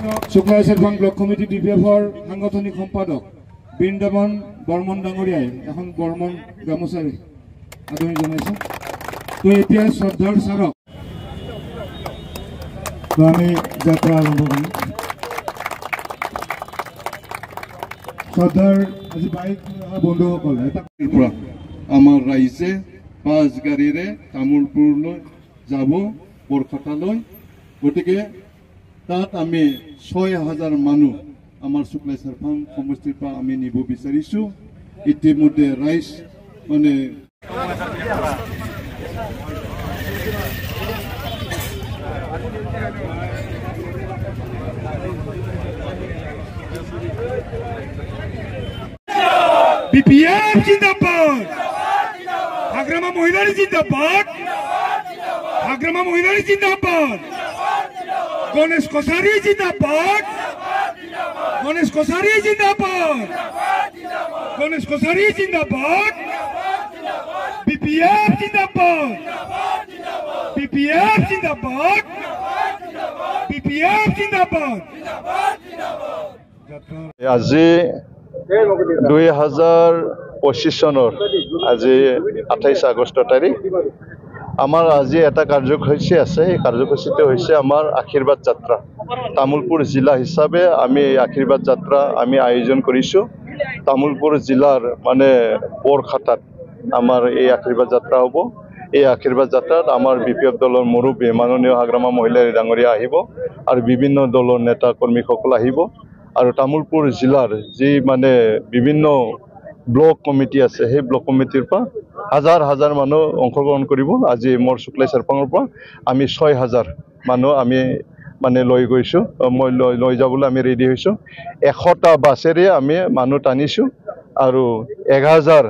শুক্লাই চেৰভাং block committee BPF-ৰ সাংগঠনিক সম্পাদক বৃন্দাবন বৰ্মন ডাঙৰীয়াই এখন বৰ্মন গামোচাৰে আদৰণি জনাইছে। তো এতিয়া শ্ৰদ্ধাৰ স্মাৰক তো আমি যাত্ৰা আৰম্ভ কৰিম। শ্ৰদ্ধাৰ আজি বাইক বন্ধুসকল পৰা আমাৰ ৰাইজে 5 গাড়ীৰে তামোলপুৰলৈ যাব বৰখাটালৈ। গতিকে তাত আমি 6000 মানুহ আমাৰ শুক্লাই চেৰভাং সমষ্টিৰ পৰা আমি নিব বিচাৰিছোঁ। ইতিমধ্যে ৰাইজ মানে BPF জিন্দাবাদ, হাগ্রামা মহিলারী জিন্দাবাদ, হাগ্রামা মহিলারী জিন্দাবাদ, গণেশ কছারি জিন্দাবাদ, গণেশ কছারি জিন্দাবাদ, গণেশ কছারি জিন্দাবাদ, BPF জিন্দাবাদ, BPF জিন্দাবাদ, BPF জিন্দাবাদ। আজি 2025 চনৰ আজি 28 আগষ্ট তাৰিখ আমাৰ আজি এটা কাৰ্যসূচী আছে। এই কাৰ্যসূচীটো হৈছে আমাৰ আশীৰ্বাদ যাত্ৰা। তামোলপুৰ জিলা হিচাপে আমি আশীৰ্বাদ যাত্ৰা আমি আয়োজন কৰিছোঁ। তামোলপুৰ জিলাৰ মানে বৰখাটাত আমাৰ এই আশীৰ্বাদ যাত্ৰা হ'ব। এই আশীৰ্বাদ যাত্ৰাত আমাৰ BPF দলৰ মুৰব্বী মাননীয় হাগ্ৰামা মহিলা ডাঙৰীয়া আহিব আৰু বিভিন্ন দলৰ নেতা কৰ্মীসকল আহিব। আৰু তামোলপুৰ জিলাৰ যি মানে বিভিন্ন ব্লক কমিটি আছে সেই ব্লক কমিটিৰ পৰা হাজাৰ হাজাৰ মানুহ অংশগ্ৰহণ কৰিব। আজি মোৰ শুক্লাই চেৰভাঙৰ পৰা আমি 6000 মানুহ আমি মানে লৈ গৈছোঁ, মই লৈ যাবলৈ আমি ৰেডি হৈছোঁ। 100টা বাছেৰে আমি মানুহ টানিছোঁ আৰু 1000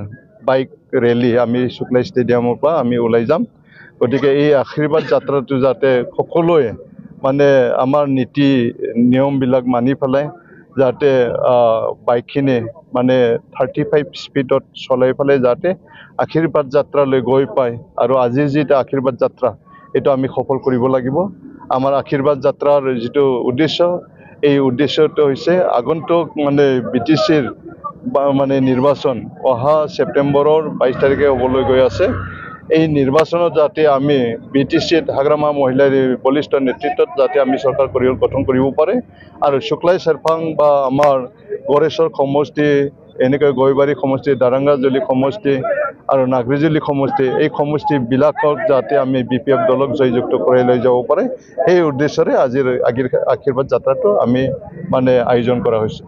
বাইক ৰেলী আমি শুক্লাই ষ্টেডিয়ামৰ পৰা আমি ওলাই যাম। গতিকে এই আশীৰ্বাদ যাত্ৰাটো যাতে সকলোৱে মানে আমাৰ নীতি নিয়মবিলাক মানি পেলাই যাতে বাইকখিনি মানে 35 স্পীডত চলাই পেলাই যাতে আশীৰ্বাদ যাত্ৰালৈ গৈ পায়। আৰু আজি যিটো আশীৰ্বাদ যাত্ৰা এইটো আমি সফল কৰিব লাগিব। আমাৰ আশীৰ্বাদ যাত্ৰাৰ যিটো উদ্দেশ্য, এই উদ্দেশ্যটো হৈছে আগন্তুক মানে BTCৰ মানে নিৰ্বাচন অহা ছেপ্টেম্বৰৰ 22 তাৰিখে হ'বলৈ গৈ আছে। এই নিৰ্বাচনত যাতে আমি BTCত হাগ্ৰামা মহিলাৰ বলিষ্ঠ নেতৃত্বত যাতে আমি চৰকাৰ গঠন কৰিব পাৰে আৰু শুক্লাই চেৰভাং বা আমাৰ গড়েশ্বৰ সমষ্টি, এনেকৈ গৈবাৰী সমষ্টি, দাৰাংগাজুলি সমষ্টি আৰু নাগৰিজুলি সমষ্টি, এই সমষ্টিবিলাকক যাতে আমি BPF দলক জয়যুক্ত কৰি লৈ যাব পাৰে সেই উদ্দেশ্যৰে আজিৰ আশীৰ্বাদ যাত্ৰাটো আমি মানে আয়োজন কৰা হৈছে।